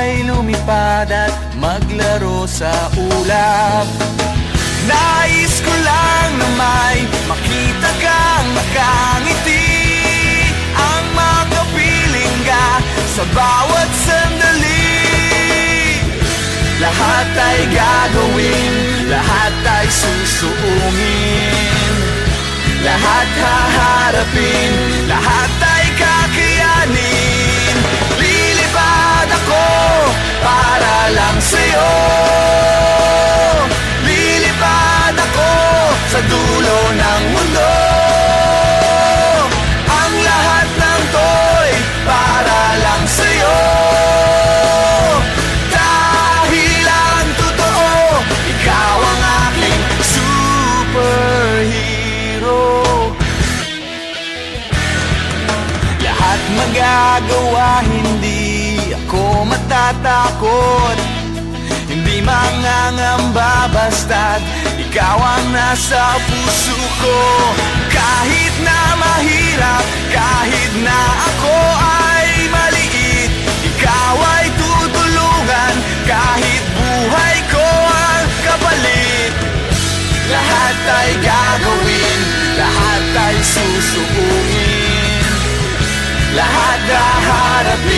ay lumipad at maglaro sa ulap. Nais ko lang na may makita kang nakangiti, ang makapiling ka sa bawat sandali. Lahat ay gagawin, lahat ay susuungin, lahat haharapin, lahat ay kakayanin. Lilipad ako para lang sa'yo, lilipad ako sa dulo ng mundo. Ang lahat ng to'y para lang sa'yo, dahil ang totoo, ikaw ang aking superhero. Lahat magagawa, hindi ako matatakot, hindi mangangamba basta't ikaw ang nasa puso ko. Kahit na mahirap, kahit na ako ay maliit, ikaw ay tutulungan kahit buhay ko ang kapalit. Lahat ay gagawin, lahat ay susuungin, lahat haharapin,